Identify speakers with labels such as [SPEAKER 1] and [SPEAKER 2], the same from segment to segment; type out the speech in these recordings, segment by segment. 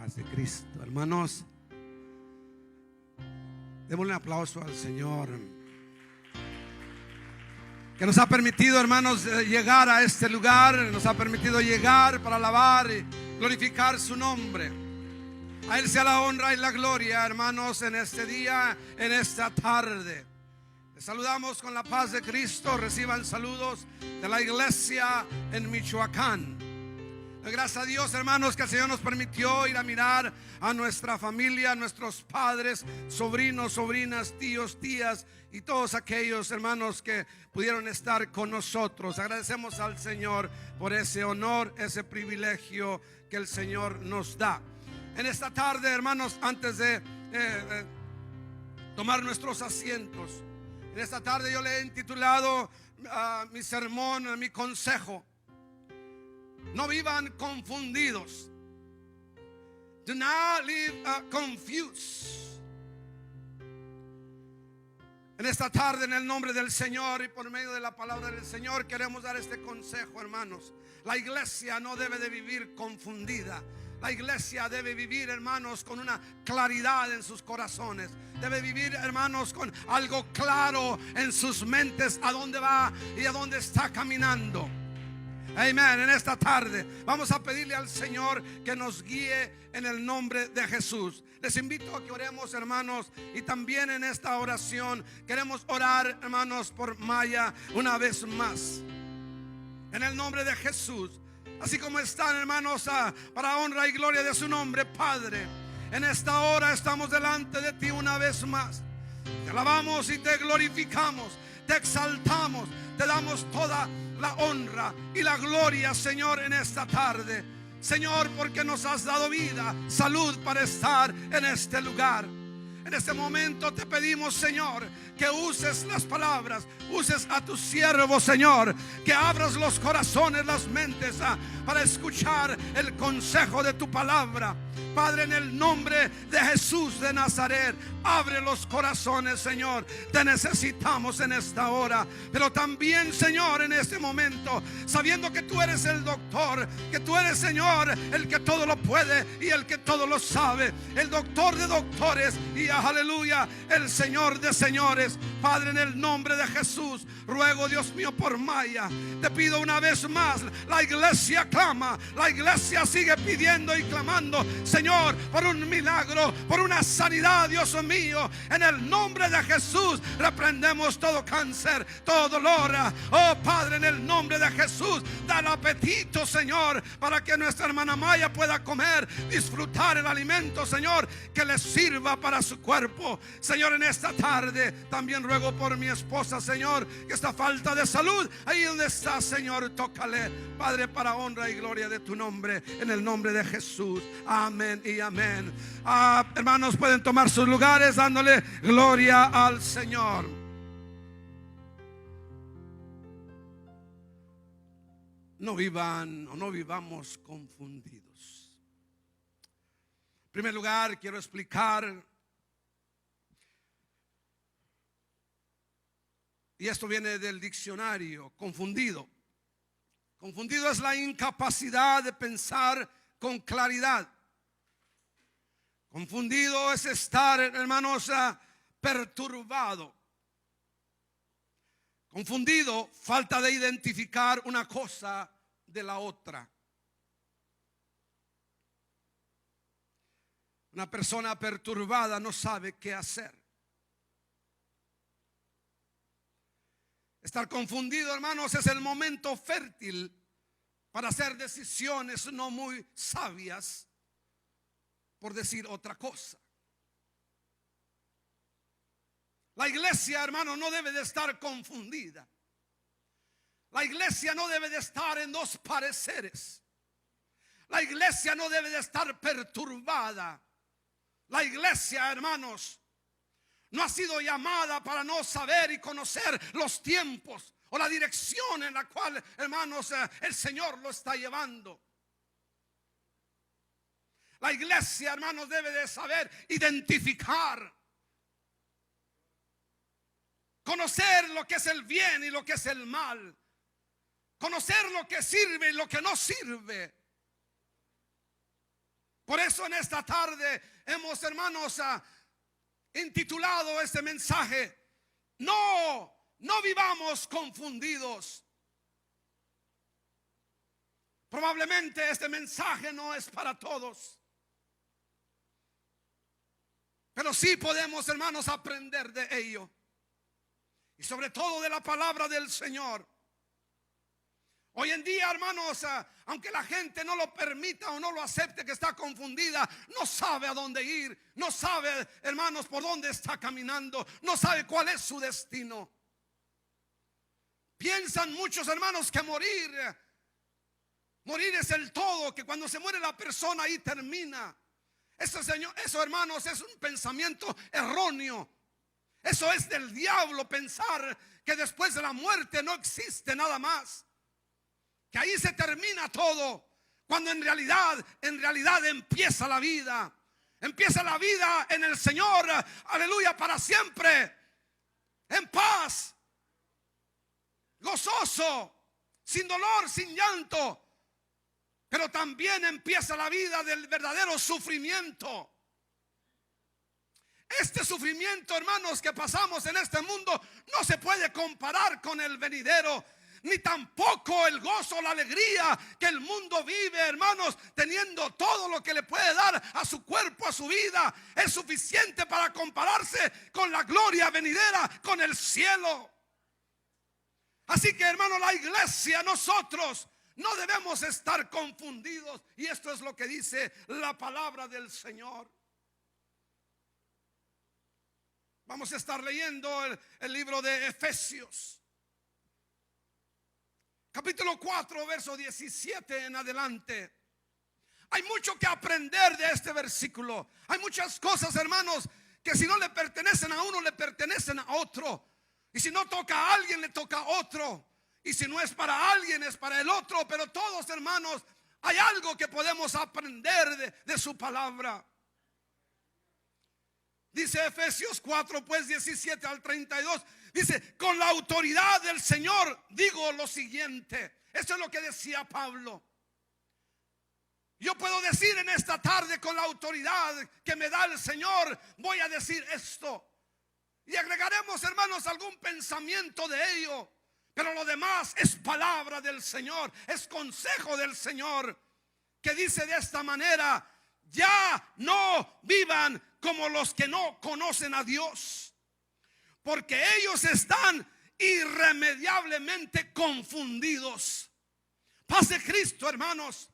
[SPEAKER 1] paz de Cristo. Hermanos, démosle un aplauso al Señor, que nos ha permitido, hermanos, llegar a este lugar. Nos ha permitido llegar para alabar y glorificar su nombre. A Él sea la honra y la gloria, hermanos, en este día, en esta tarde. Les saludamos con la paz de Cristo. Reciban saludos de la iglesia en Michoacán. Gracias a Dios, hermanos, que el Señor nos permitió ir a mirar a nuestra familia, a nuestros padres, sobrinos, sobrinas, tíos, tías y todos aquellos hermanos que pudieron estar con nosotros. Agradecemos al Señor por ese honor, ese privilegio que el Señor nos da. En esta tarde, hermanos, antes de tomar nuestros asientos, en esta tarde yo le he intitulado mi sermón, mi consejo: no vivan confundidos. Do not live confused. En esta tarde, en el nombre del Señor y por medio de la palabra del Señor, queremos dar este consejo, hermanos. La iglesia no debe de vivir confundida. La iglesia debe vivir, hermanos, con una claridad en sus corazones. Debe vivir, hermanos, con algo claro en sus mentes, a dónde va y a dónde está caminando. Amén. En esta tarde vamos a pedirle al Señor que nos guíe en el nombre de Jesús. Les invito a que oremos, hermanos, y también en esta oración queremos orar, hermanos, por Maya una vez más. En el nombre de Jesús, así como están, hermanos, para honra y gloria de su nombre, Padre, en esta hora estamos delante de ti una vez más. Te alabamos y te glorificamos, te exaltamos, te damos toda la honra y la gloria, Señor, en esta tarde. Señor, porque nos has dado vida, salud para estar en este lugar. En este momento te pedimos, Señor, que uses las palabras, uses a tu siervo, Señor, que abras los corazones, las mentes para escuchar el consejo de tu palabra. Padre, en el nombre de Jesús de Nazaret, abre los corazones, Señor. Te necesitamos en esta hora, pero también, Señor, en este momento, sabiendo que tú eres el doctor, que tú eres, Señor, el que todo lo puede y el que todo lo sabe, el doctor de doctores y, aleluya, el Señor de señores. Padre, en el nombre de Jesús, ruego, Dios mío, por Maya. Te pido una vez más, la iglesia clama, la iglesia sigue pidiendo y clamando, Señor, por un milagro, por una sanidad, Dios mío. En el nombre de Jesús reprendemos todo cáncer, todo dolor. Oh Padre, en el nombre de Jesús, da el apetito, Señor, para que nuestra hermana Maya pueda comer, disfrutar el alimento, Señor, que le sirva para su cuerpo. Señor, en esta tarde también ruego por mi esposa, Señor, que esta falta de salud, ahí donde está, Señor, tócale, Padre, para honra y gloria de tu nombre, en el nombre de Jesús. Amén y amén. Hermanos, pueden tomar sus lugares dándole gloria al Señor. No vivan o no vivamos confundidos. En primer lugar, quiero explicar, y esto viene del diccionario, confundido. Confundido es la incapacidad de pensar con claridad. Confundido es estar, hermanos, perturbado. Confundido, falta de identificar una cosa de la otra. Una persona perturbada no sabe qué hacer. Estar confundido, hermanos, es el momento fértil para hacer decisiones no muy sabias, por decir otra cosa. La iglesia, hermano, no debe de estar confundida. La iglesia no debe de estar en dos pareceres. La iglesia no debe de estar perturbada. La iglesia, hermanos, no ha sido llamada para no saber y conocer los tiempos o la dirección en la cual, hermanos, el Señor lo está llevando. La iglesia, hermanos, debe de saber identificar, conocer lo que es el bien y lo que es el mal, conocer lo que sirve y lo que no sirve. Por eso en esta tarde hemos, hermanos, intitulado este mensaje: no vivamos confundidos. Probablemente este mensaje no es para todos, pero sí podemos, hermanos, aprender de ello, y sobre todo de la palabra del Señor. Hoy en día, hermanos, aunque la gente no lo permita o no lo acepte, que está confundida, no sabe a dónde ir, no sabe, hermanos, por dónde está caminando, no sabe cuál es su destino. Piensan muchos, hermanos, que morir es el todo, que cuando se muere la persona ahí termina. Eso, hermanos, es un pensamiento erróneo. Eso es del diablo, pensar que después de la muerte no existe nada más, que ahí se termina todo, cuando en realidad empieza la vida. Empieza la vida en el Señor, aleluya, para siempre, en paz, gozoso, sin dolor, sin llanto. Pero también empieza la vida del verdadero sufrimiento. Este sufrimiento, hermanos, que pasamos en este mundo no se puede comparar con el venidero, ni tampoco el gozo, la alegría que el mundo vive, hermanos, teniendo todo lo que le puede dar a su cuerpo, a su vida. Es suficiente para compararse con la gloria venidera, con el cielo. Así que, hermanos, la iglesia, nosotros no debemos estar confundidos, y esto es lo que dice la palabra del Señor. Vamos a estar leyendo el libro de Efesios, capítulo 4, verso 17 en adelante. Hay mucho que aprender de este versículo. Hay muchas cosas, hermanos, que si no le pertenecen a uno, le pertenecen a otro. Y si no toca a alguien, le toca a otro. Y si no es para alguien, es para el otro. Pero todos, hermanos, hay algo que podemos aprender de su palabra. Dice Efesios 4, pues 17 al 32. Dice: con la autoridad del Señor digo lo siguiente. Eso es lo que decía Pablo. Yo puedo decir en esta tarde, con la autoridad que me da el Señor, voy a decir esto. Y agregaremos, hermanos, algún pensamiento de ello. Pero lo demás es palabra del Señor, es consejo del Señor, que dice de esta manera: ya no vivan como los que no conocen a Dios, porque ellos están irremediablemente confundidos. Paz de Cristo, hermanos.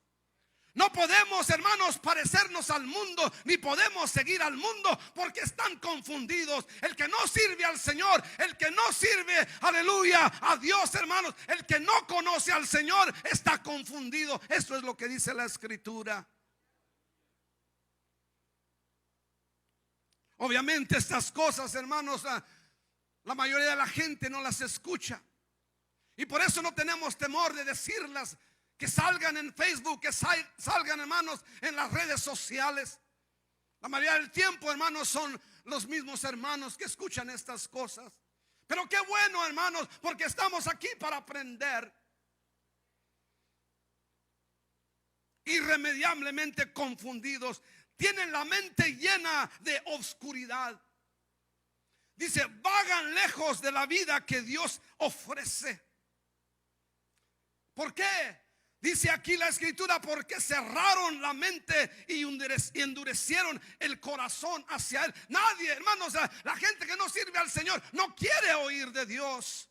[SPEAKER 1] No podemos, hermanos, parecernos al mundo, ni podemos seguir al mundo, porque están confundidos. El que no sirve al Señor, el que no sirve, aleluya, a Dios, hermanos, el que no conoce al Señor, está confundido. Eso es lo que dice la Escritura. Obviamente estas cosas, hermanos, la mayoría de la gente no las escucha, y por eso no tenemos temor de decirlas, que salgan en Facebook, que salgan, hermanos, en las redes sociales. La mayoría del tiempo, hermanos, son los mismos hermanos que escuchan estas cosas. Pero qué bueno, hermanos, porque estamos aquí para aprender. Irremediablemente confundidos, tienen la mente llena de oscuridad. Dice: vagan lejos de la vida que Dios ofrece. ¿Por qué? Dice aquí la Escritura: porque cerraron la mente y endurecieron el corazón hacia Él. Nadie, hermanos, la gente que no sirve al Señor no quiere oír de Dios.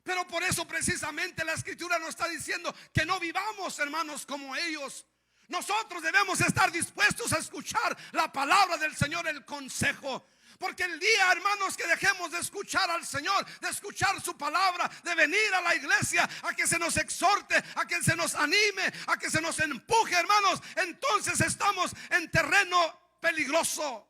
[SPEAKER 1] Pero por eso precisamente la Escritura nos está diciendo que no vivamos, hermanos, como ellos. Nosotros debemos estar dispuestos a escuchar la palabra del Señor, el consejo. Porque el día, hermanos, que dejemos de escuchar al Señor, de escuchar su palabra, de venir a la iglesia a que se nos exhorte, a que se nos anime, a que se nos empuje, hermanos, entonces estamos en terreno peligroso.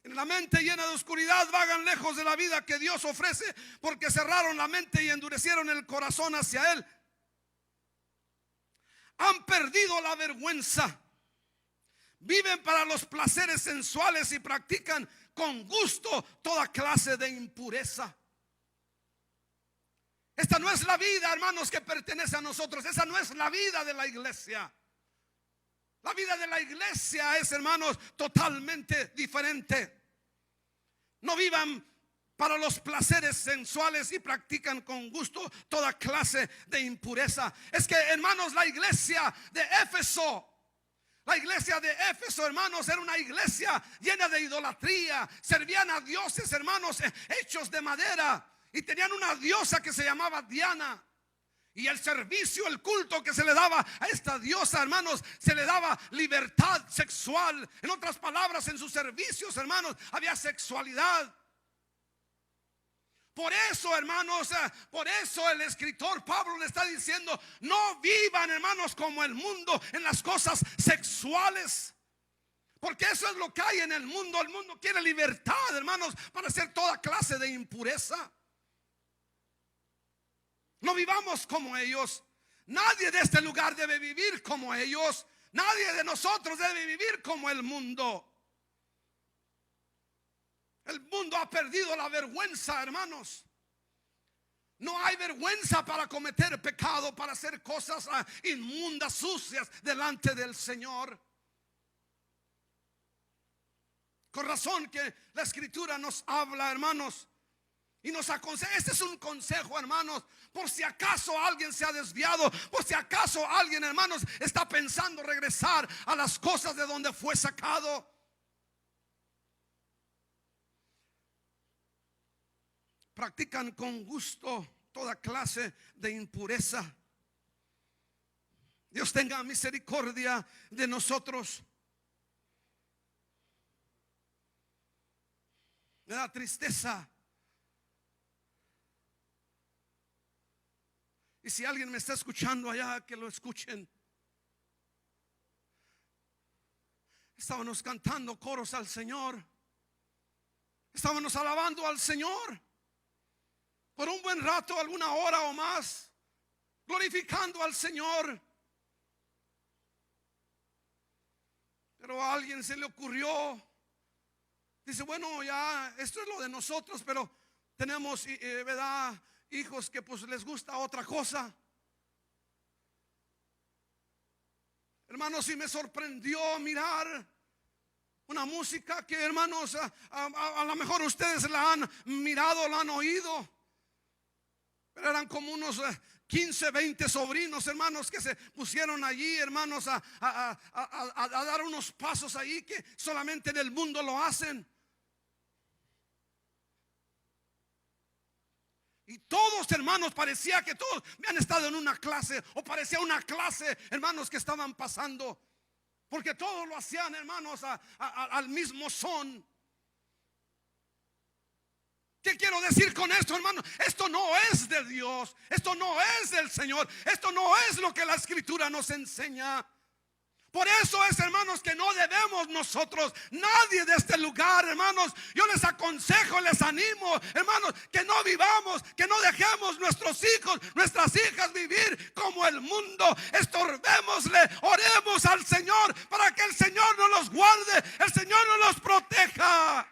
[SPEAKER 1] En la mente llena de oscuridad vagan lejos de la vida que Dios ofrece, porque cerraron la mente y endurecieron el corazón hacia Él. Han perdido la vergüenza. Viven para los placeres sensuales y practican con gusto toda clase de impureza. Esta no es la vida, hermanos, que pertenece a nosotros. Esa no es la vida de la iglesia. La vida de la iglesia es, hermanos, totalmente diferente. No vivan para los placeres sensuales y practican con gusto toda clase de impureza. Es que, hermanos, la iglesia de Éfeso, hermanos, era una iglesia llena de idolatría. Servían a dioses, hermanos, hechos de madera. Y tenían una diosa que se llamaba Diana. Y el servicio, el culto que se le daba a esta diosa, hermanos, se le daba libertad sexual. En otras palabras, en sus servicios, hermanos, había sexualidad. Por eso, hermanos, por eso el escritor Pablo le está diciendo: no vivan, hermanos, como el mundo en las cosas sexuales. Porque eso es lo que hay en el mundo. El mundo quiere libertad, hermanos, para hacer toda clase de impureza. No vivamos como ellos. Nadie de este lugar debe vivir como ellos. Nadie de nosotros debe vivir como el mundo. El mundo ha perdido la vergüenza, hermanos. No hay vergüenza para cometer pecado, para hacer cosas inmundas, sucias delante del Señor. Con razón que la escritura nos habla, hermanos, y nos aconseja. Este es un consejo, hermanos, por si acaso alguien se ha desviado, por si acaso alguien, hermanos, está pensando regresar a las cosas de donde fue sacado. Practican con gusto toda clase de impureza. Dios tenga misericordia de nosotros. Me da tristeza. Y si alguien me está escuchando allá, que lo escuchen. Estábamos cantando coros al Señor. Estábamos alabando al Señor por un buen rato, alguna hora o más, glorificando al Señor. Pero a alguien se le ocurrió, dice: bueno, ya esto es lo de nosotros, pero tenemos, ¿verdad?, hijos que pues les gusta otra cosa. Hermanos, y me sorprendió mirar una música que, hermanos, a lo mejor ustedes la han mirado, la han oído, pero eran como unos 15, 20 sobrinos, hermanos, que se pusieron allí, hermanos, a dar unos pasos ahí que solamente en el mundo lo hacen. Y todos, hermanos, parecía que todos habían estado en una clase, o parecía una clase, hermanos, que estaban pasando, porque todos lo hacían, hermanos, al mismo son. ¿Qué quiero decir con esto, hermano? Esto no es de Dios. Esto no es del Señor. Esto no es lo que la escritura nos enseña. Por eso es, hermanos, que no debemos nosotros, nadie de este lugar, hermanos, yo les aconsejo, les animo, hermanos, que no vivamos, que no dejemos nuestros hijos, nuestras hijas vivir como el mundo. Estorbémosle, oremos al Señor para que el Señor nos los guarde, el Señor nos los proteja.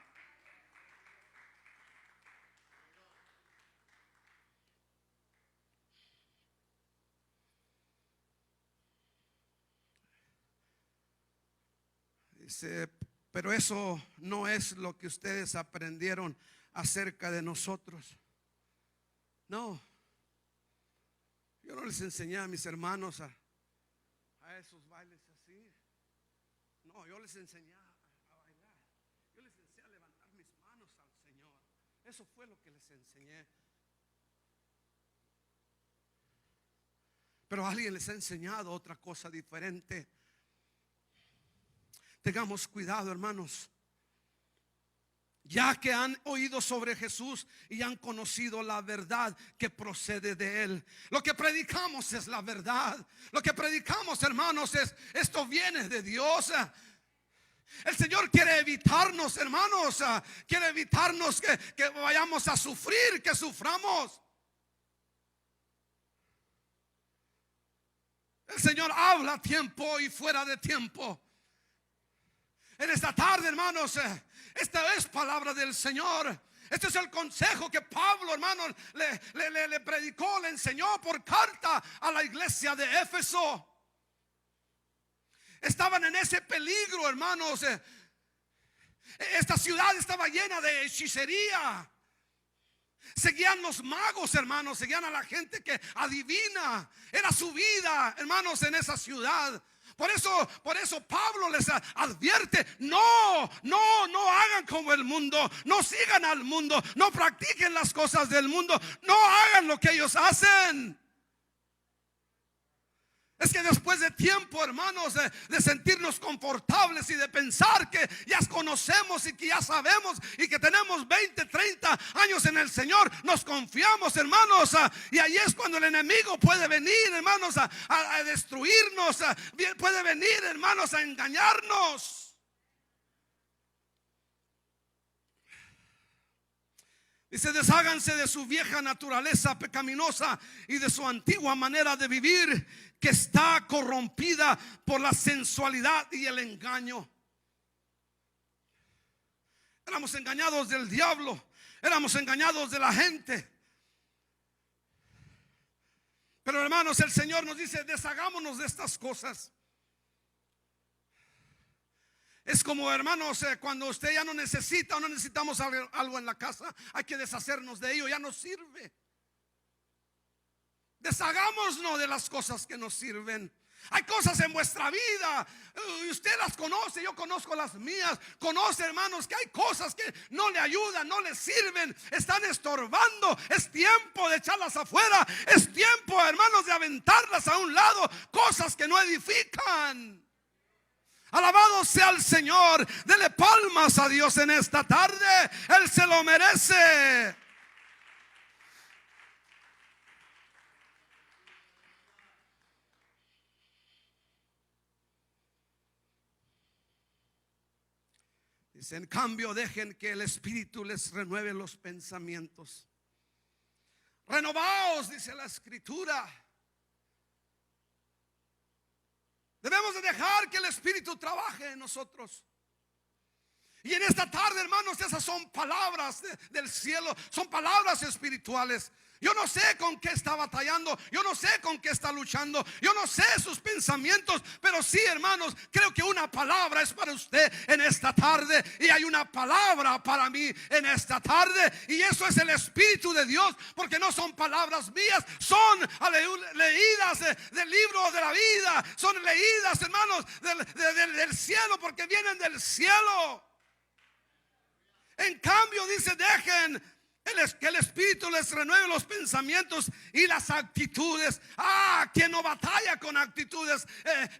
[SPEAKER 1] Dice: pero eso no es lo que ustedes aprendieron acerca de nosotros. No, yo no les enseñé a mis hermanos a esos bailes así. No, yo les enseñé a bailar. Yo les enseñé a levantar mis manos al Señor. Eso fue lo que les enseñé. Pero alguien les ha enseñado otra cosa diferente. Tengamos cuidado, hermanos. Ya que han oído sobre Jesús y han conocido la verdad que procede de Él. Lo que predicamos es la verdad. Lo que predicamos, hermanos, esto viene de Dios. El Señor quiere evitarnos, hermanos, quiere evitarnos que vayamos a sufrir, que suframos. El Señor habla a tiempo y fuera de tiempo. En esta tarde, hermanos, esta es palabra del Señor. Este es el consejo que Pablo, hermano, le predicó, le enseñó por carta a la iglesia de Éfeso. Estaban en ese peligro, hermanos. Esta ciudad estaba llena de hechicería. Seguían los magos, hermanos, seguían a la gente que adivina. Era su vida, hermanos, en esa ciudad. Por eso Pablo les advierte: no hagan como el mundo, no sigan al mundo, no practiquen las cosas del mundo, no hagan lo que ellos hacen. Es que después de tiempo, hermanos, de sentirnos confortables y de pensar que ya conocemos y que ya sabemos y que tenemos 20, 30 años en el Señor, nos confiamos, hermanos, y ahí es cuando el enemigo puede venir, hermanos, a destruirnos, puede venir, hermanos, a engañarnos. Dice: desháganse de su vieja naturaleza pecaminosa y de su antigua manera de vivir, que está corrompida por la sensualidad y el engaño. Éramos engañados del diablo, éramos engañados de la gente. Pero, hermanos, el Señor nos dice: deshagámonos de estas cosas. Es como, hermanos, cuando usted ya no necesita o no necesitamos algo en la casa, hay que deshacernos de ello, ya no sirve. Deshagámonos de las cosas que nos sirven. Hay cosas en vuestra vida, usted las conoce, yo conozco las mías. Conoce, hermanos, que hay cosas que no le ayudan, no le sirven, están estorbando. Es tiempo de echarlas afuera. Es tiempo, hermanos, de aventarlas a un lado. Cosas que no edifican. Alabado sea el Señor. Dele palmas a Dios en esta tarde. Él se lo merece. Dice: en cambio, dejen que el Espíritu les renueve los pensamientos. Renovaos, dice la Escritura. Debemos de dejar que el Espíritu trabaje en nosotros. Y en esta tarde, hermanos, esas son palabras del cielo, son palabras espirituales. Yo no sé con qué está batallando, yo no sé con qué está luchando, yo no sé sus pensamientos, pero sí, hermanos, creo que una palabra es para usted en esta tarde, y hay una palabra para mí en esta tarde, y eso es el Espíritu de Dios, porque no son palabras mías, son leídas del libro de la vida, son leídas, hermanos, del cielo, porque vienen del cielo. En cambio, dice: dejen que el Espíritu les renueve los pensamientos y las actitudes. ¿Quién no batalla con actitudes,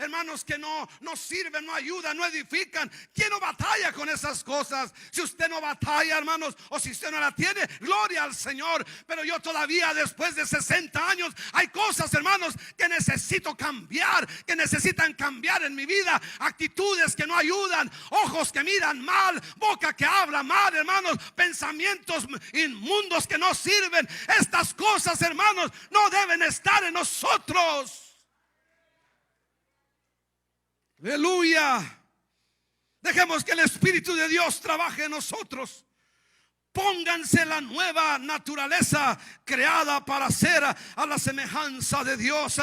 [SPEAKER 1] hermanos, que no sirven, no ayudan, no edifican? ¿Quién no batalla con esas cosas? Si usted no batalla, hermanos, o si usted no la tiene, gloria al Señor. Pero yo todavía, después de 60 años, hay cosas, hermanos, que necesito cambiar, que necesitan cambiar en mi vida. Actitudes que no ayudan, ojos que miran mal, boca que habla mal, hermanos, pensamientos inmundos que no sirven. Estas cosas, hermanos, no deben estar en nosotros. Aleluya. Dejemos que el Espíritu de Dios trabaje en nosotros. Pónganse la nueva naturaleza creada para ser a la semejanza de Dios.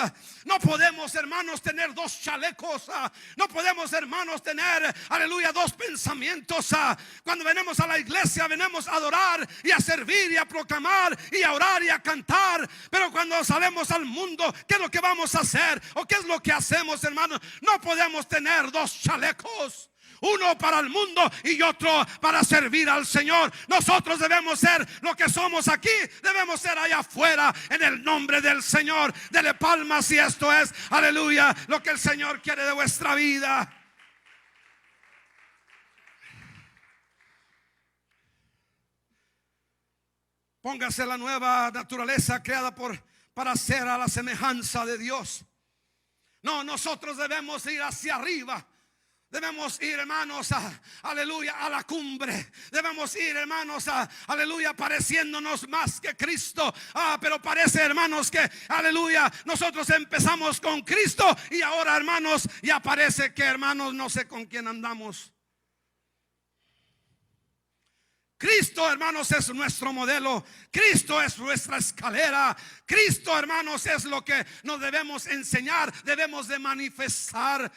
[SPEAKER 1] No podemos, hermanos, tener dos chalecos. No podemos, hermanos, tener, aleluya, dos pensamientos. Cuando venimos a la iglesia, venimos a adorar y a servir y a proclamar y a orar y a cantar. Pero cuando salemos al mundo, ¿qué es lo que vamos a hacer? ¿O qué es lo que hacemos, hermanos? No podemos tener dos chalecos. Uno para el mundo y otro para servir al Señor. Nosotros debemos ser lo que somos aquí, debemos ser allá afuera en el nombre del Señor. Dele palmas si esto es, aleluya, lo que el Señor quiere de vuestra vida. Póngase la nueva naturaleza creada para ser a la semejanza de Dios. No, nosotros debemos ir hacia arriba. Debemos ir, hermanos, aleluya, a la cumbre. Debemos ir, hermanos, aleluya, pareciéndonos más que Cristo. Pero parece, hermanos, que, aleluya, nosotros empezamos con Cristo y ahora, hermanos, ya parece que, hermanos, no sé con quién andamos. Cristo, hermanos, es nuestro modelo. Cristo es nuestra escalera. Cristo, hermanos, es lo que nos debemos enseñar, debemos de manifestar.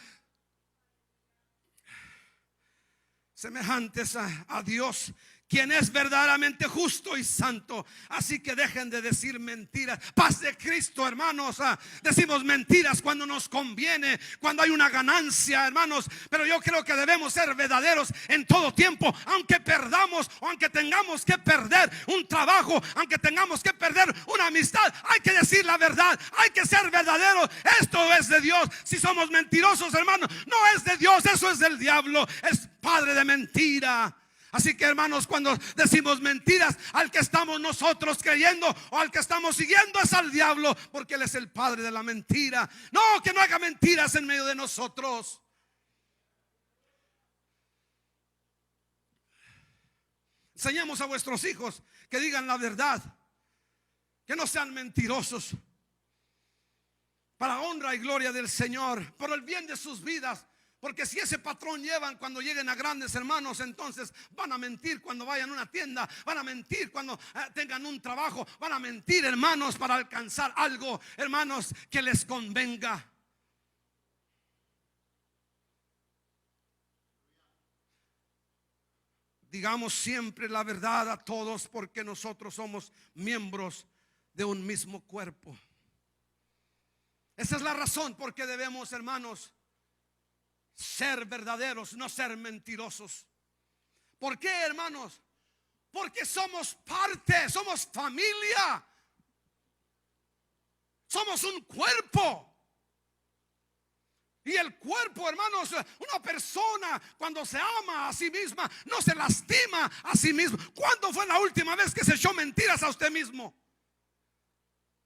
[SPEAKER 1] Semejantes a Dios, quien es verdaderamente justo y santo. Así que dejen de decir mentiras. Paz de Cristo, hermanos. Decimos mentiras cuando nos conviene, cuando hay una ganancia, hermanos. Pero yo creo que debemos ser verdaderos en todo tiempo. Aunque perdamos o aunque tengamos que perder un trabajo, aunque tengamos que perder una amistad, hay que decir la verdad. Hay que ser verdaderos. Esto es de Dios. Si somos mentirosos, hermanos, no es de Dios, eso es del diablo. Es padre de mentira. Así que, hermanos, cuando decimos mentiras, al que estamos nosotros creyendo o al que estamos siguiendo es al diablo, porque él es el padre de la mentira. No, que no haga mentiras en medio de nosotros. Enseñemos a vuestros hijos que digan la verdad, que no sean mentirosos, para honra y gloria del Señor, por el bien de sus vidas. Porque si ese patrón llevan cuando lleguen a grandes, hermanos, entonces van a mentir cuando vayan a una tienda, van a mentir cuando tengan un trabajo, van a mentir, hermanos, para alcanzar algo, hermanos, que les convenga. Digamos siempre la verdad a todos, porque nosotros somos miembros de un mismo cuerpo. Esa es la razón por qué debemos, hermanos, ser verdaderos, no ser mentirosos. ¿Por qué, hermanos? Porque somos parte, somos familia, somos un cuerpo. Y el cuerpo, hermanos, una persona cuando se ama a sí misma no se lastima a sí mismo. ¿Cuándo fue la última vez que se echó mentiras a usted mismo?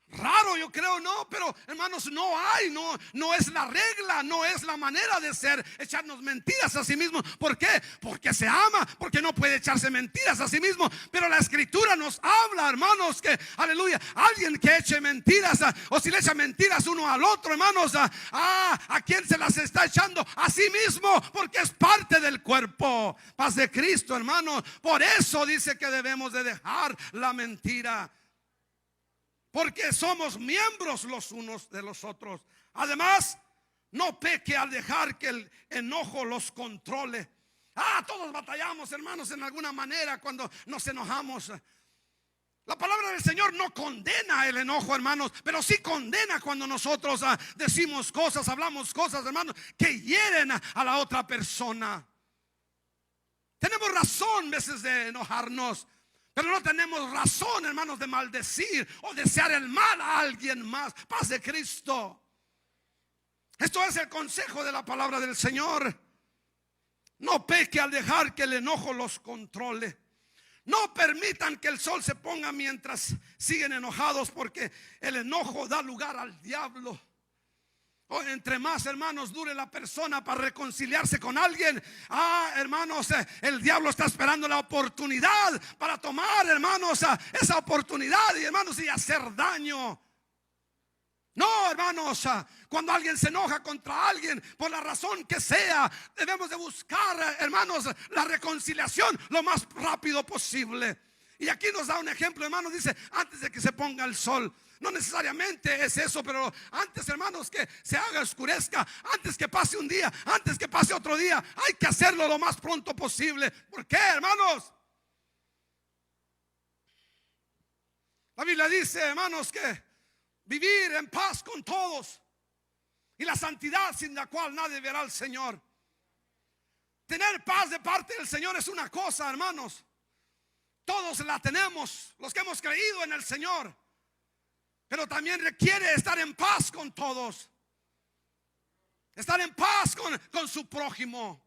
[SPEAKER 1] Raro, yo creo, no, pero hermanos, no es la regla, no es la manera de ser, echarnos mentiras a sí mismo. ¿Por qué? Porque se ama, porque no puede echarse mentiras a sí mismo. Pero la escritura nos habla, hermanos, que, aleluya, alguien que eche mentiras, o si le echa mentiras uno al otro, hermanos, ¿a quién se las está echando? A sí mismo, porque es parte del cuerpo. Paz de Cristo, hermanos. Por eso dice que debemos de dejar la mentira, porque somos miembros los unos de los otros. Además, no peque al dejar que el enojo los controle. Todos batallamos, hermanos, en alguna manera cuando nos enojamos. La palabra del Señor no condena el enojo, hermanos, pero sí condena cuando nosotros decimos cosas, hablamos cosas, hermanos, que hieren a la otra persona. Tenemos razón a veces de enojarnos, pero no tenemos razón, hermanos, de maldecir o desear el mal a alguien más. Paz de Cristo. Esto es el consejo de la palabra del Señor. No peque al dejar que el enojo los controle. No permitan que el sol se ponga mientras siguen enojados, porque el enojo da lugar al diablo. Entre más, hermanos, dure la persona para reconciliarse con alguien, hermanos, el diablo está esperando la oportunidad para tomar, hermanos, esa oportunidad y, hermanos, y hacer daño. No, hermanos, cuando alguien se enoja contra alguien, por la razón que sea, debemos de buscar, hermanos, la reconciliación lo más rápido posible. Y aquí nos da un ejemplo, hermanos, dice, antes de que se ponga el sol. No necesariamente es eso, pero antes, hermanos, que se haga oscurezca, antes que pase un día, antes que pase otro día, hay que hacerlo lo más pronto posible. ¿Por qué, hermanos? La Biblia dice, hermanos, que vivir en paz con todos y la santidad sin la cual nadie verá al Señor. Tener paz de parte del Señor es una cosa, hermanos. Todos la tenemos, los que hemos creído en el Señor. Pero también requiere estar en paz con todos. Estar en paz con su prójimo.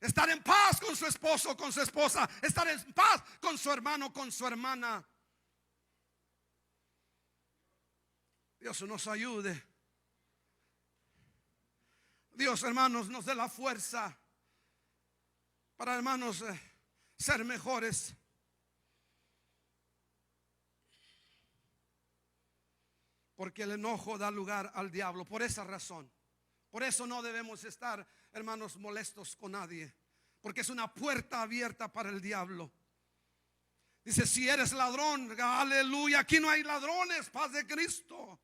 [SPEAKER 1] Estar en paz con su esposo, con su esposa. Estar en paz con su hermano, con su hermana. Dios nos ayude. Dios, hermanos, nos dé la fuerza para, hermanos, ser mejores. Porque el enojo da lugar al diablo. Por esa razón. Por eso no debemos estar, hermanos, molestos con nadie. Porque es una puerta abierta para el diablo. Dice, si eres ladrón, aleluya, aquí no hay ladrones, paz de Cristo.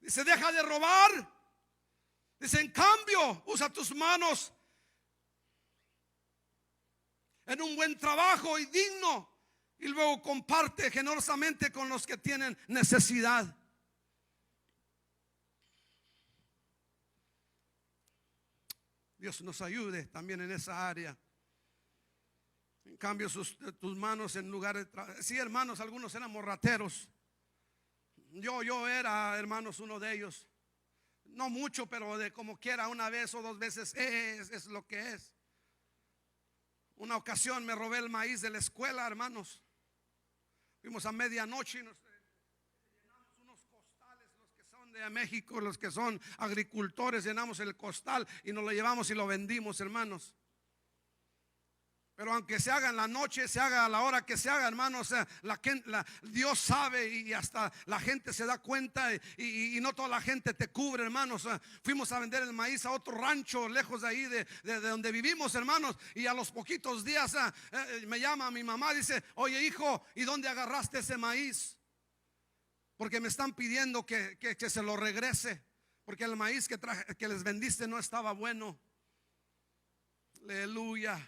[SPEAKER 1] Dice, deja de robar. Dice, en cambio, usa tus manos en un buen trabajo y digno, y luego comparte generosamente con los que tienen necesidad. Dios nos ayude también en esa área. En cambio, tus manos en lugar de trabajo. Sí, hermanos, algunos éramos rateros. Yo era, hermanos, uno de ellos. No mucho, pero de como quiera, una vez o dos veces es lo que es. Una ocasión me robé el maíz de la escuela, hermanos. Fuimos a medianoche y nos llenamos unos costales, los que son de México, los que son agricultores, llenamos el costal y nos lo llevamos y lo vendimos, hermanos. Pero aunque se haga en la noche, se haga a la hora que se haga, hermanos, Dios sabe y hasta la gente se da cuenta y no toda la gente te cubre, hermanos. Fuimos a vender el maíz a otro rancho lejos de ahí de donde vivimos, hermanos, y a los poquitos días me llama mi mamá, dice, oye hijo, ¿y dónde agarraste ese maíz? Porque me están pidiendo que se lo regrese, porque el maíz que les vendiste no estaba bueno. Aleluya.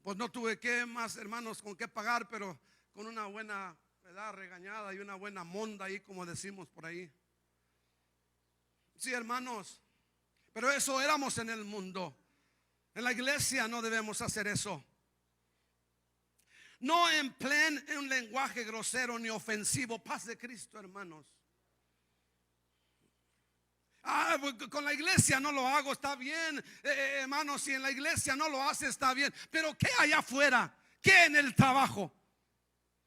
[SPEAKER 1] Pues no tuve que más, hermanos, con qué pagar, pero con una buena regañada y una buena monda ahí, como decimos por ahí. Sí, hermanos, pero eso éramos en el mundo. En la iglesia no debemos hacer eso. No empleen un lenguaje grosero ni ofensivo. Paz de Cristo, hermanos. Con la iglesia no lo hago, está bien, hermanos. Si en la iglesia no lo hace, está bien. Pero ¿qué allá afuera? ¿Qué en el trabajo?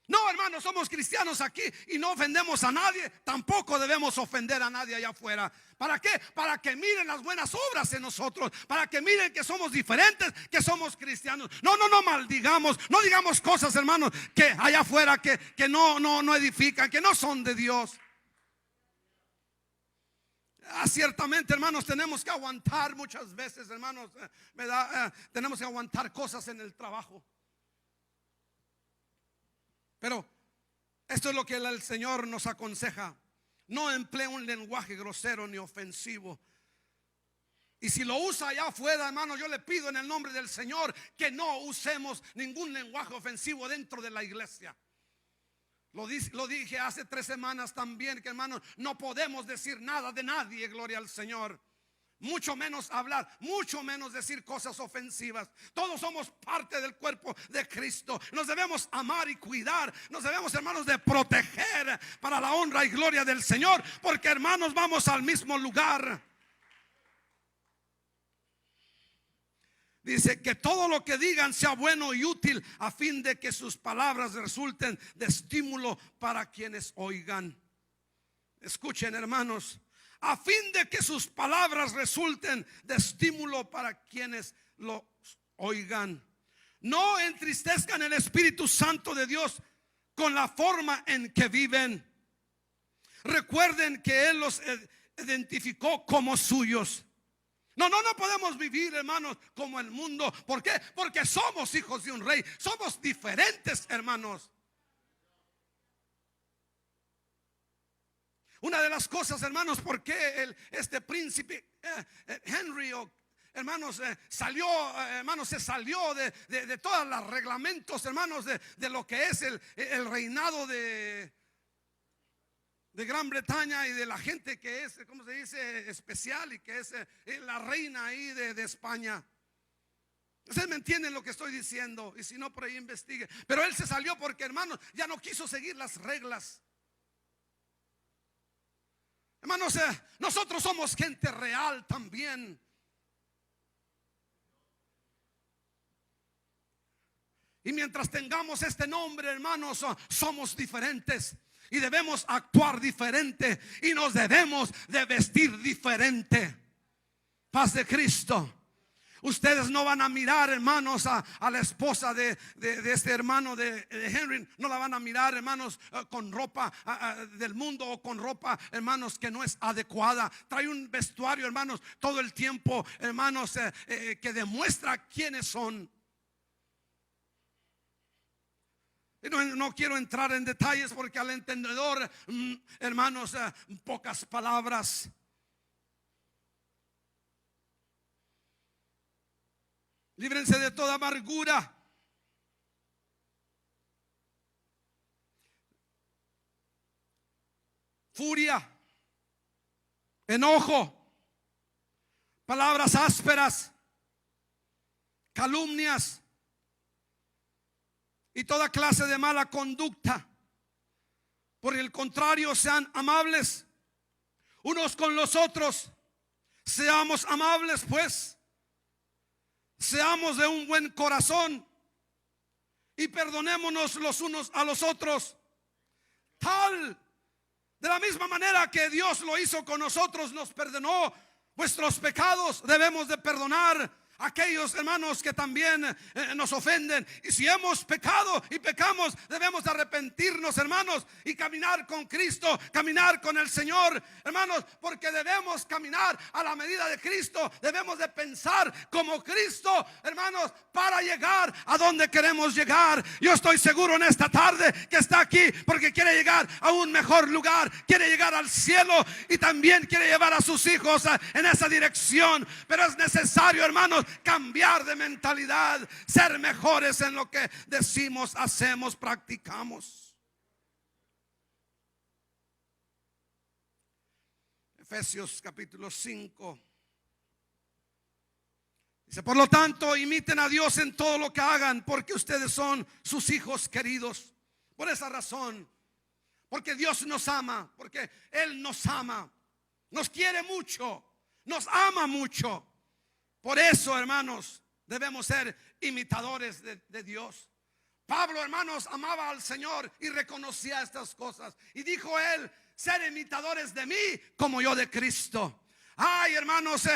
[SPEAKER 1] No, hermanos, somos cristianos aquí y no ofendemos a nadie. Tampoco debemos ofender a nadie allá afuera. ¿Para qué? Para que miren las buenas obras en nosotros, para que miren que somos diferentes, que somos cristianos. No maldigamos, no digamos cosas, hermanos, que allá afuera que no edifican, que no son de Dios. Ciertamente, hermanos, tenemos que aguantar muchas veces, hermanos, tenemos que aguantar cosas en el trabajo. Pero esto es lo que el Señor nos aconseja: no emplee un lenguaje grosero ni ofensivo. Y si lo usa allá afuera, hermanos, yo le pido en el nombre del Señor que no usemos ningún lenguaje ofensivo dentro de la iglesia. Lo dije hace 3 semanas también, que hermanos, no podemos decir nada de nadie, gloria al Señor. Mucho menos hablar, mucho menos decir cosas ofensivas. Todos somos parte del cuerpo de Cristo. Nos debemos amar y cuidar. Nos debemos, hermanos, de proteger para la honra y gloria del Señor. Porque, hermanos, vamos al mismo lugar. Dice que todo lo que digan sea bueno y útil, a fin de que sus palabras resulten de estímulo para quienes oigan. Escuchen, hermanos, a fin de que sus palabras resulten de estímulo para quienes los oigan. No entristezcan el Espíritu Santo de Dios con la forma en que viven. Recuerden que Él los identificó como suyos. No podemos vivir, hermanos, como el mundo. ¿Por qué? Porque somos hijos de un rey. Somos diferentes, hermanos. Una de las cosas, hermanos, por qué este príncipe Henry, hermanos, se salió de todos los reglamentos, hermanos, de lo que es el reinado de Gran Bretaña y de la gente que es, ¿cómo se dice?, especial, y que es la reina ahí de España. Ustedes me entienden lo que estoy diciendo, y si no, por ahí investigue. Pero él se salió porque, hermanos, ya no quiso seguir las reglas. Hermanos, nosotros somos gente real también. Y mientras tengamos este nombre, hermanos, somos diferentes. Y debemos actuar diferente. Y nos debemos de vestir diferente. Paz de Cristo. Ustedes no van a mirar, hermanos, a la esposa de este hermano de Henry. No la van a mirar, hermanos, con ropa del mundo, o con ropa, hermanos, que no es adecuada. Trae un vestuario, hermanos, todo el tiempo, hermanos, que demuestra quiénes son. No quiero entrar en detalles porque al entendedor, hermanos, pocas palabras. Líbrense de toda amargura, furia, enojo, palabras ásperas, calumnias y toda clase de mala conducta. Por el contrario, sean amables unos con los otros. Seamos amables, pues. Seamos de un buen corazón y perdonémonos los unos a los otros. De la misma manera que Dios lo hizo con nosotros, nos perdonó vuestros pecados, debemos de perdonar a aquellos hermanos que también nos ofenden. Y si hemos pecado y pecamos, debemos de arrepentirnos, hermanos, y caminar con Cristo, caminar con el Señor, hermanos, porque debemos caminar a la medida de Cristo. Debemos de pensar como Cristo, hermanos, para llegar a donde queremos llegar. Yo estoy seguro en esta tarde que está aquí porque quiere llegar a un mejor lugar, quiere llegar al cielo y también quiere llevar a sus hijos en esa dirección. Pero es necesario, hermanos, cambiar de mentalidad, ser mejores en lo que decimos, hacemos, practicamos. Efesios capítulo 5 dice: por lo tanto, imiten a Dios en todo lo que hagan, porque ustedes son sus hijos queridos. Por esa razón, porque Dios nos ama, porque Él nos ama, nos quiere mucho, nos ama mucho. Por eso, hermanos, debemos ser imitadores de Dios. Pablo, hermanos, amaba al Señor y reconocía estas cosas. Y dijo él: ser imitadores de mí como yo de Cristo. Ay, hermanos,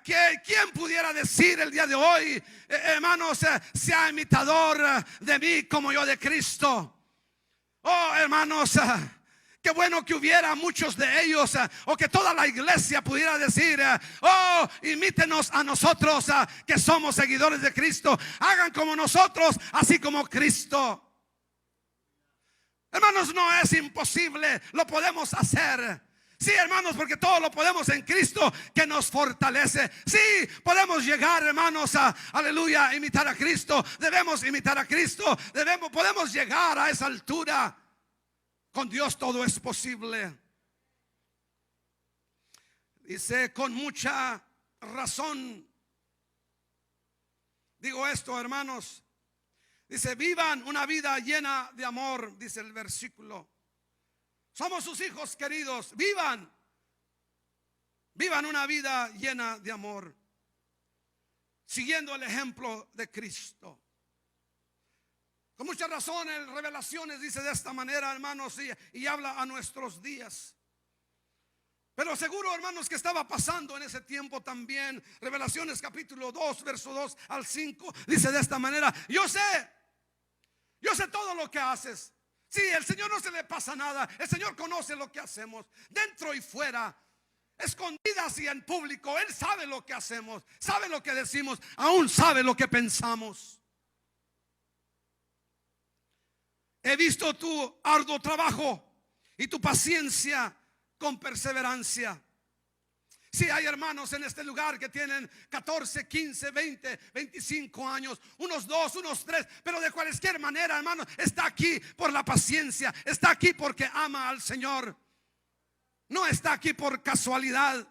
[SPEAKER 1] ¿quién pudiera decir el día de hoy, hermanos, sea imitador de mí como yo de Cristo? Oh, hermanos, qué bueno que hubiera muchos de ellos, o que toda la iglesia pudiera decir: oh, imítenos a nosotros, que somos seguidores de Cristo. Hagan como nosotros, así como Cristo. Hermanos, no es imposible, lo podemos hacer. Sí, hermanos, porque todo lo podemos en Cristo que nos fortalece. Sí, podemos llegar, hermanos, aleluya, a imitar a Cristo. Debemos imitar a Cristo. Podemos llegar a esa altura. Con Dios todo es posible. Dice: con mucha razón digo esto, hermanos. Dice: vivan una vida llena de amor, dice el versículo. Somos sus hijos queridos. Vivan una vida llena de amor, siguiendo el ejemplo de Cristo. Con mucha razón en Revelaciones dice de esta manera, hermanos, y habla a nuestros días. Pero seguro, hermanos, que estaba pasando en ese tiempo también. Revelaciones capítulo 2, verso 2 al 5 dice de esta manera: yo sé todo lo que haces. Sí, el Señor no se le pasa nada. El Señor conoce lo que hacemos, dentro y fuera, escondidas y en público. Él sabe lo que hacemos, sabe lo que decimos, aún sabe lo que pensamos. He visto tu arduo trabajo y tu paciencia con perseverancia. Sí, hay hermanos en este lugar que tienen 14, 15, 20, 25 años, unos 2, unos 3, pero de cualquier manera, hermano, está aquí por la paciencia, está aquí porque ama al Señor. No está aquí por casualidad.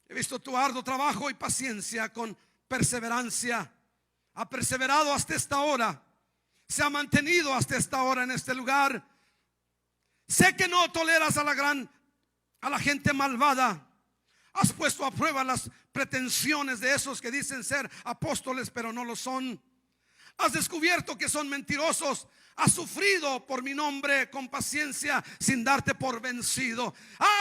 [SPEAKER 1] He visto tu arduo trabajo y paciencia con perseverancia. Ha perseverado hasta esta hora, se ha mantenido hasta esta hora en este lugar. Sé que no toleras a la gente malvada. Has puesto a prueba las pretensiones de esos que dicen ser apóstoles, pero no lo son. Has descubierto que son mentirosos. Has sufrido por mi nombre con paciencia sin darte por vencido.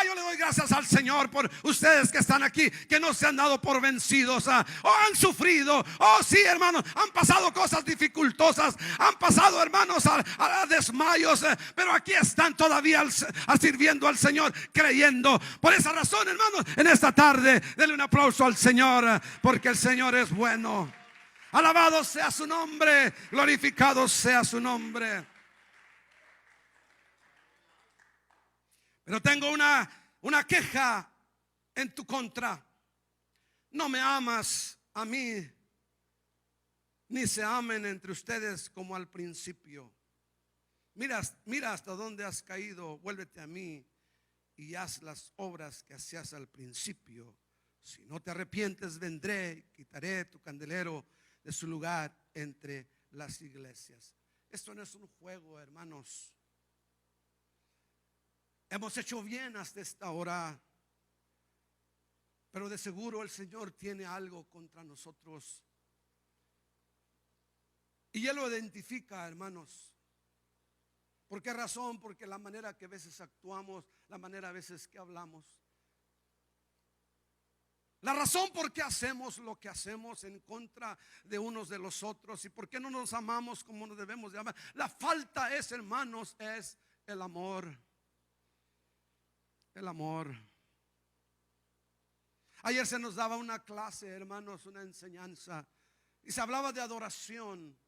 [SPEAKER 1] Yo le doy gracias al Señor por ustedes que están aquí, que no se han dado por vencidos. Han sufrido. Sí, hermanos, han pasado cosas dificultosas. Han pasado, hermanos, a desmayos. Pero aquí están todavía sirviendo al Señor, creyendo. Por esa razón, hermanos, en esta tarde denle un aplauso al Señor, porque el Señor es bueno. Alabado sea su nombre, glorificado sea su nombre. Pero tengo una queja en tu contra. No me amas a mí, ni se amen entre ustedes como al principio. Mira hasta dónde has caído, vuélvete a mí y haz las obras que hacías al principio. Si no te arrepientes, vendré, quitaré tu candelero de su lugar entre las iglesias. Esto no es un juego, hermanos. Hemos hecho bien hasta esta hora, pero de seguro el Señor tiene algo contra nosotros. Y Él lo identifica, hermanos. ¿Por qué razón? Porque la manera que a veces actuamos, la manera a veces que hablamos, la razón por qué hacemos lo que hacemos en contra de unos de los otros y por qué no nos amamos como nos debemos de amar. La falta es, hermanos, es el amor. El amor. Ayer se nos daba una clase, hermanos, una enseñanza, y se hablaba de adoración.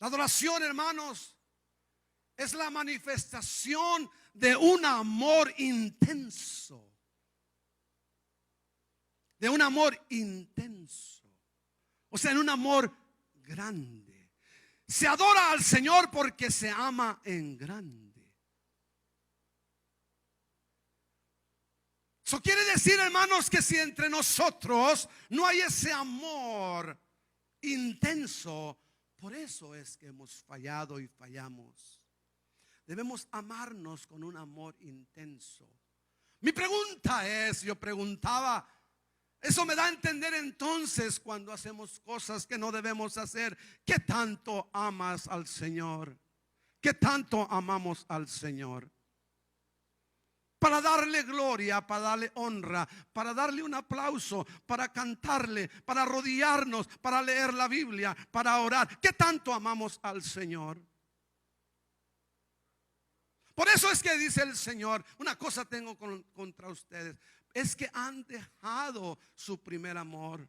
[SPEAKER 1] La adoración, hermanos, es la manifestación de un amor intenso. De un amor intenso. O sea, en un amor grande. Se adora al Señor porque se ama en grande. Eso quiere decir, hermanos, que si entre nosotros no hay ese amor intenso, por eso es que hemos fallado y fallamos. Debemos amarnos con un amor intenso. Mi pregunta es, yo preguntaba, eso me da a entender entonces cuando hacemos cosas que no debemos hacer, ¿qué tanto amas al Señor? ¿Qué tanto amamos al Señor? Para darle gloria, para darle honra, para darle un aplauso, para cantarle, para arrodillarnos, para leer la Biblia, para orar. ¿Qué tanto amamos al Señor? Por eso es que dice el Señor, una cosa tengo contra ustedes, es que han dejado su primer amor.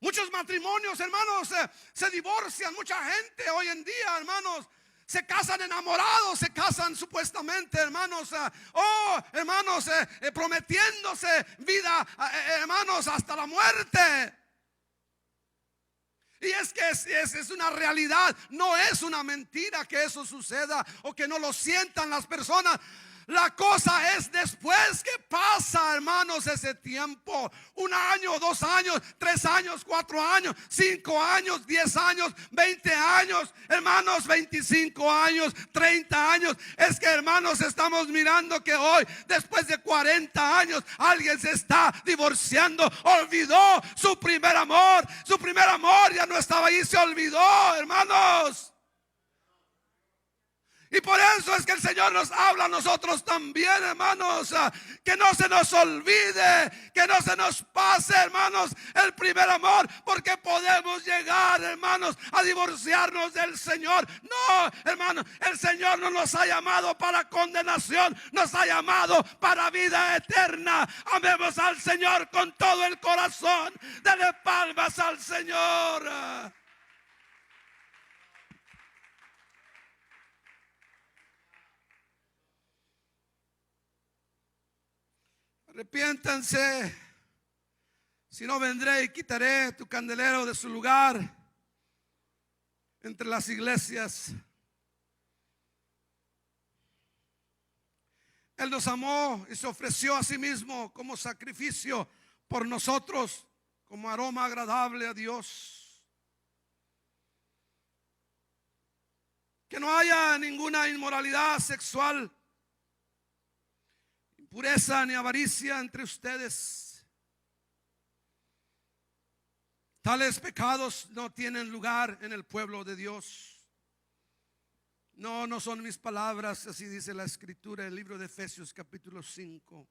[SPEAKER 1] Muchos matrimonios, hermanos, se divorcian. Mucha gente hoy en día, hermanos, se casan enamorados, se casan supuestamente, hermanos, prometiéndose vida, hermanos, hasta la muerte. Y es que es una realidad, no es una mentira que eso suceda o que no lo sientan las personas. La cosa es después que pasa, hermanos, ese tiempo. 1 año, 2 años, 3 años, 4 años, 5 años, 10 años, 20 años, hermanos, 25 años, 30 años. Es que, hermanos, estamos mirando que hoy, después de 40 años, alguien se está divorciando. Olvidó su primer amor. Su primer amor ya no estaba ahí, se olvidó, hermanos. Y por eso es que el Señor nos habla a nosotros también, hermanos, que no se nos olvide, que no se nos pase, hermanos, el primer amor, porque podemos llegar, hermanos, a divorciarnos del Señor. No, hermanos, el Señor no nos ha llamado para condenación, nos ha llamado para vida eterna. Amemos al Señor con todo el corazón, dale palmas al Señor. Arrepiéntanse, si no vendré y quitaré tu candelero de su lugar entre las iglesias. Él nos amó y se ofreció a sí mismo como sacrificio por nosotros, como aroma agradable a Dios. Que no haya ninguna inmoralidad sexual, impureza ni avaricia entre ustedes. Tales pecados no tienen lugar en el pueblo de Dios. No son mis palabras, así dice la Escritura, el libro de Efesios capítulo 5.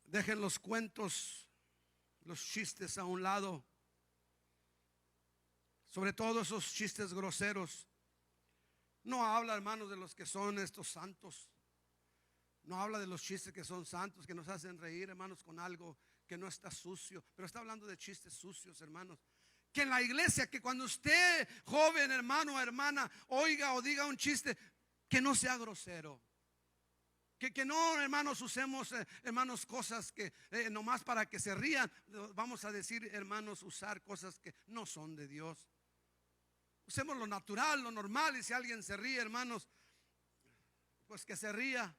[SPEAKER 1] Dejen los cuentos, los chistes a un lado, sobre todo esos chistes groseros. No habla, hermanos, de los que son estos santos. No habla de los chistes que son santos, que nos hacen reír, hermanos, con algo que no está sucio. Pero está hablando de chistes sucios, hermanos. Que en la iglesia, que cuando usted, joven, hermano o hermana, oiga o diga un chiste, que no sea grosero. Que no, hermanos, usemos, hermanos, cosas que nomás para que se rían. Vamos a decir, hermanos, usar cosas que no son de Dios. Usemos lo natural, lo normal. Y si alguien se ríe, hermanos, pues que se ría.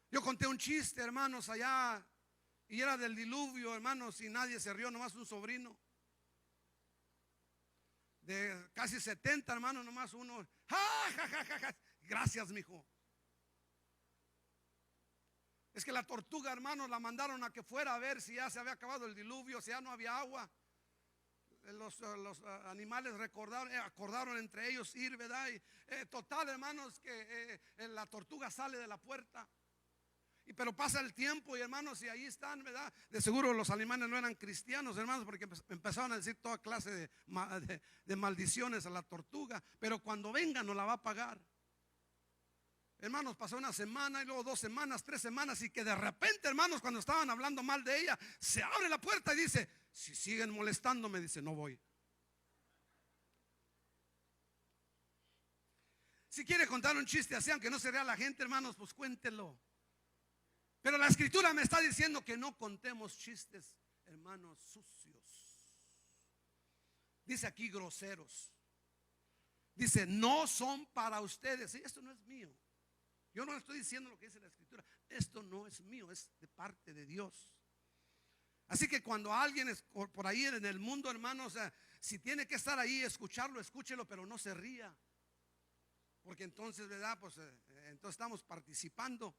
[SPEAKER 1] Yo conté un chiste, hermanos, allá, y era del diluvio, hermanos, y nadie se rió, nomás un sobrino de casi 70, hermanos, nomás uno. ¡Ja, ja, ja, ja, ja! Gracias, mijo. Es que la tortuga, hermanos, la mandaron a que fuera a ver si ya se había acabado el diluvio, si ya no había agua. Los animales acordaron entre ellos ir, ¿verdad? Y, total, hermanos, que la tortuga sale de la puerta. Pero pasa el tiempo y, hermanos, y ahí están, ¿verdad? De seguro los animales no eran cristianos, hermanos, porque empezaron a decir toda clase de maldiciones a la tortuga. Pero cuando venga nos la va a pagar. Hermanos, pasó una semana y luego 2 semanas, 3 semanas, y que de repente, hermanos, cuando estaban hablando mal de ella, se abre la puerta y dice: si siguen molestándome, dice, no voy. Si quiere contar un chiste así, aunque no se ría la gente, hermanos, pues cuéntelo. Pero la escritura me está diciendo que no contemos chistes, hermanos, sucios. Dice aquí groseros. Dice, no son para ustedes. Y esto no es mío. Yo no estoy diciendo lo que dice la escritura. Esto no es mío, es de parte de Dios. Así que cuando alguien es por ahí en el mundo, hermanos, si tiene que estar ahí, escucharlo, escúchelo, pero no se ría. Porque entonces, ¿verdad? Pues entonces estamos participando.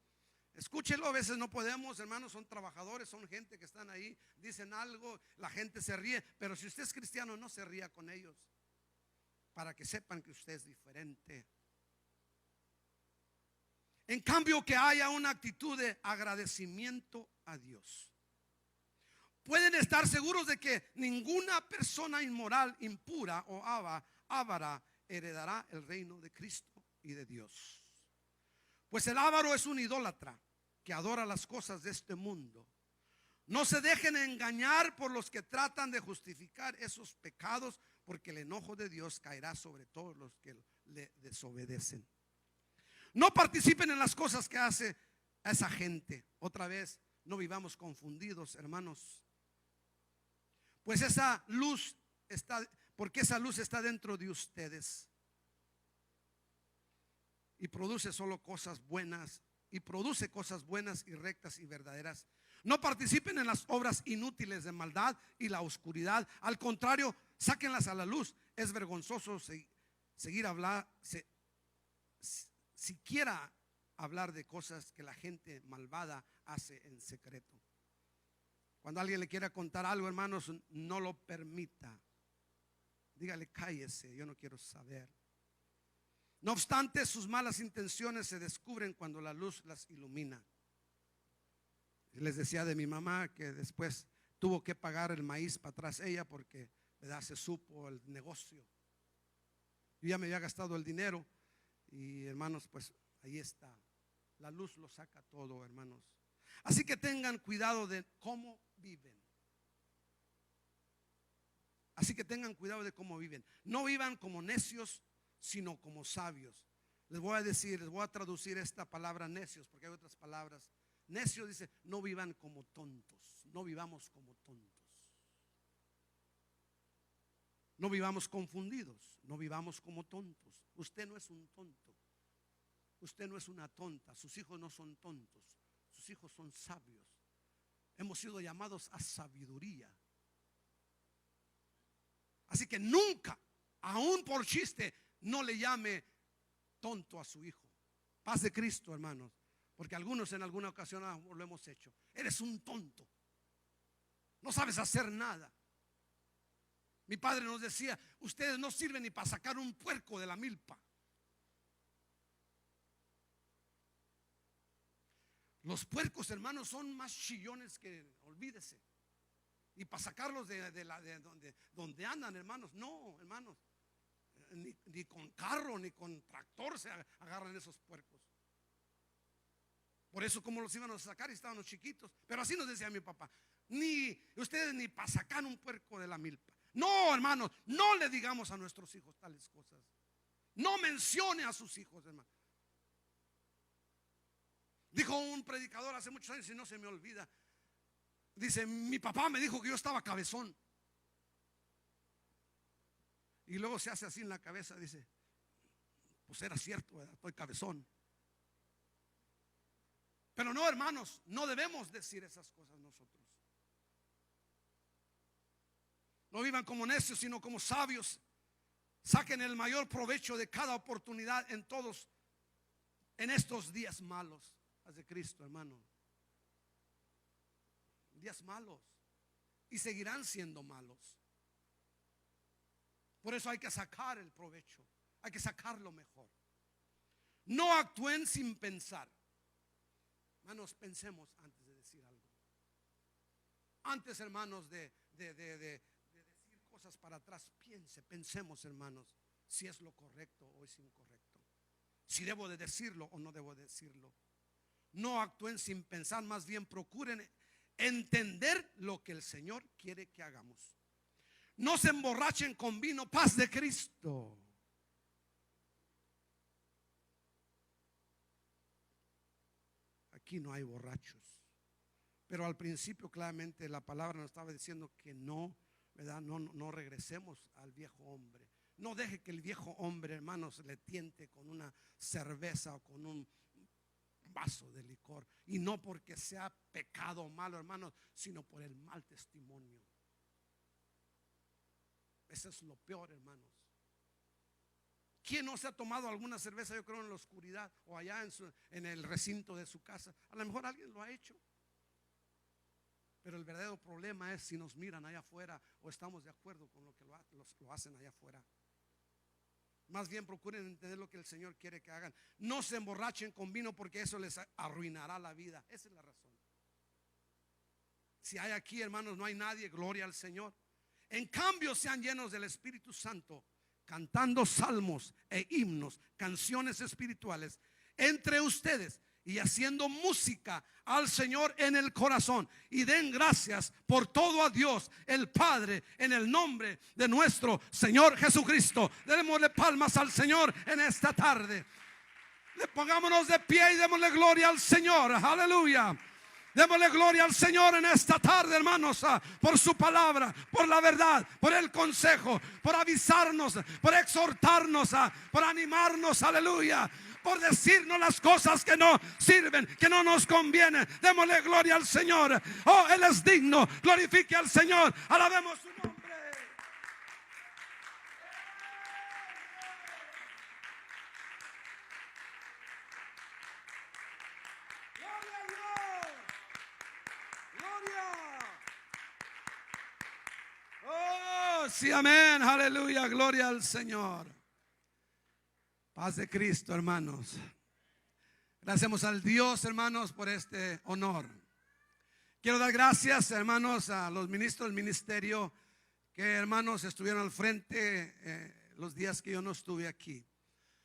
[SPEAKER 1] Escúchelo, a veces no podemos, hermanos, son trabajadores, son gente que están ahí, dicen algo, la gente se ríe. Pero si usted es cristiano, no se ría con ellos, para que sepan que usted es diferente. En cambio, que haya una actitud de agradecimiento a Dios. Pueden estar seguros de que ninguna persona inmoral, impura o avara heredará el reino de Cristo y de Dios. Pues el avaro es un idólatra que adora las cosas de este mundo. No se dejen engañar por los que tratan de justificar esos pecados, porque el enojo de Dios caerá sobre todos los que le desobedecen. No participen en las cosas que hace a esa gente. Otra vez, no vivamos confundidos, hermanos. Pues esa luz porque esa luz está dentro de ustedes. Y produce solo cosas buenas. Y produce cosas buenas y rectas y verdaderas. No participen en las obras inútiles de maldad y la oscuridad. Al contrario, sáquenlas a la luz. Es vergonzoso siquiera hablar de cosas que la gente malvada hace en secreto. Cuando alguien le quiera contar algo, hermanos, no lo permita. Dígale, cállese, yo no quiero saber. No obstante, sus malas intenciones se descubren cuando la luz las ilumina. Les decía de mi mamá que después tuvo que pagar el maíz para atrás ella porque, ¿verdad?, se supo el negocio. Yo ya me había gastado el dinero y, hermanos, pues ahí está. La luz lo saca todo, hermanos. Así que tengan cuidado de cómo viven. Así que tengan cuidado de cómo viven. No vivan como necios, sino como sabios. Les voy a traducir esta palabra necios, porque hay otras palabras. Necios dice, no vivan como tontos. No vivamos como tontos. No vivamos confundidos. No vivamos como tontos. Usted no es un tonto. Usted no es una tonta. Sus hijos no son tontos. Sus hijos son sabios. Hemos sido llamados a sabiduría. Así que nunca, aún por chiste, no le llame tonto a su hijo. Paz de Cristo, hermanos. Porque algunos en alguna ocasión lo hemos hecho. Eres un tonto. No sabes hacer nada. Mi padre nos decía, ustedes no sirven ni para sacar un puerco de la milpa. Los puercos, hermanos, son más chillones que, olvídese. Y para sacarlos de donde andan, hermanos, no, hermanos. Ni con carro, ni con tractor se agarran esos puercos. Por eso como los iban a sacar y estaban los chiquitos. Pero así nos decía mi papá: ni ustedes ni para sacar un puerco de la milpa. No, hermanos, no le digamos a nuestros hijos tales cosas. No mencione a sus hijos, hermano. Dijo un predicador hace muchos años y no se me olvida. Dice: mi papá me dijo que yo estaba cabezón. Y luego se hace así en la cabeza, dice: pues era cierto, ¿verdad? Estoy cabezón. Pero no, hermanos, no debemos decir esas cosas nosotros. No vivan como necios, sino como sabios. Saquen el mayor provecho de cada oportunidad en todos, en estos días malos. Haz de Cristo, hermano. Días malos. Y seguirán siendo malos. Por eso hay que sacar el provecho. Hay que sacarlo mejor. No actúen sin pensar. Hermanos, pensemos antes de decir algo. Antes, hermanos, de decir cosas para atrás, pensemos, hermanos, si es lo correcto o es incorrecto, si debo de decirlo o no debo de decirlo. No actúen sin pensar, más bien procuren entender lo que el Señor quiere que hagamos. No se emborrachen con vino, paz de Cristo. Aquí no hay borrachos. Pero al principio claramente la palabra nos estaba diciendo que no, ¿verdad? No regresemos al viejo hombre. No deje que el viejo hombre, hermanos, le tiente con una cerveza o con un vaso de licor. Y no porque sea pecado o malo, hermanos, sino por el mal testimonio. Eso es lo peor, hermanos. ¿Quién no se ha tomado alguna cerveza, yo creo, en la oscuridad o allá en el recinto de su casa? A lo mejor alguien lo ha hecho. Pero el verdadero problema es si nos miran allá afuera o estamos de acuerdo con lo que lo hacen allá afuera. Más bien procuren entender lo que el Señor quiere que hagan. No se emborrachen con vino porque eso les arruinará la vida. Esa es la razón. Si hay aquí, hermanos, no hay nadie, gloria al Señor. En cambio, sean llenos del Espíritu Santo, cantando salmos e himnos, canciones espirituales entre ustedes y haciendo música al Señor en el corazón, y den gracias por todo a Dios el Padre en el nombre de nuestro Señor Jesucristo. Démosle palmas al Señor en esta tarde. Pongámonos de pie y démosle gloria al Señor. Aleluya. Démosle gloria al Señor en esta tarde, hermanos, por su palabra, por la verdad, por el consejo, por avisarnos, por exhortarnos, por animarnos, aleluya, por decirnos las cosas que no sirven, que no nos convienen. Démosle gloria al Señor. Oh, Él es digno. Glorifique al Señor. Alabemos su nombre. Oh, sí, amén, aleluya, gloria al Señor. Paz de Cristo, hermanos. Gracias al Dios, hermanos, por este honor. Quiero dar gracias, hermanos, a los ministros del ministerio que, hermanos, estuvieron al frente los días que yo no estuve aquí.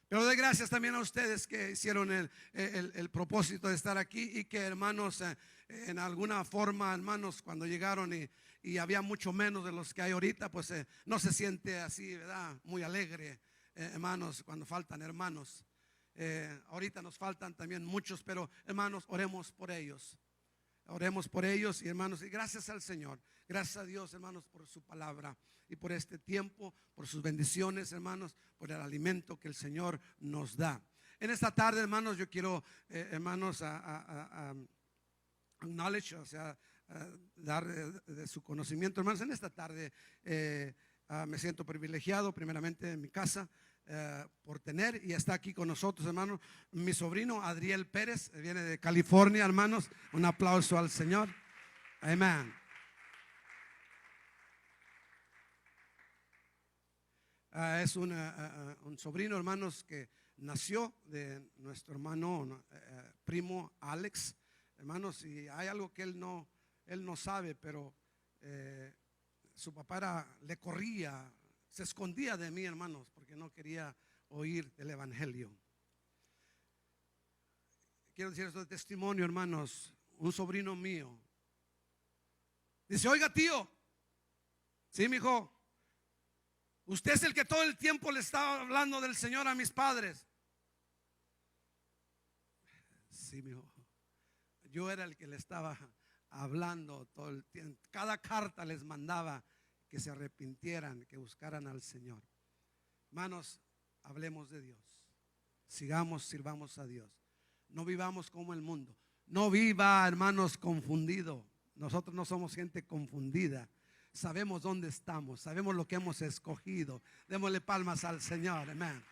[SPEAKER 1] Pero doy gracias también a ustedes que hicieron el propósito de estar aquí y que, hermanos, en alguna forma, hermanos, cuando llegaron y había mucho menos de los que hay ahorita, pues no se siente así, ¿verdad? Muy alegre, hermanos, cuando faltan hermanos. Ahorita nos faltan también muchos, pero hermanos, oremos por ellos. Oremos por ellos y hermanos, y gracias al Señor. Gracias a Dios, hermanos, por su palabra y por este tiempo, por sus bendiciones, hermanos, por el alimento que el Señor nos da. En esta tarde, hermanos, yo quiero, hermanos, acknowledge, o sea, dar de su conocimiento, hermanos. En esta tarde me siento privilegiado, primeramente en mi casa, por tener y está aquí con nosotros, hermanos, mi sobrino Adriel Pérez, viene de California, hermanos. Un aplauso al Señor. Amén. Es un sobrino, hermanos, que nació de nuestro hermano primo Alex, hermanos, y hay algo que él no sabe, pero su papá le corría, se escondía de mí, hermanos, porque no quería oír el evangelio. quiero decir esto de testimonio, hermanos. Un sobrino mío dice: oiga, tío, sí, mijo, usted es el que todo el tiempo le estaba hablando del Señor a mis padres. Sí, mijo, yo era el que le estaba hablando todo el tiempo. Cada carta les mandaba que se arrepintieran, que buscaran al Señor. Hermanos, hablemos de Dios. Sigamos, sirvamos a Dios. No vivamos como el mundo. No viva, hermanos, confundido. Nosotros no somos gente confundida. Sabemos dónde estamos, sabemos lo que hemos escogido. Démosle palmas al Señor, amén.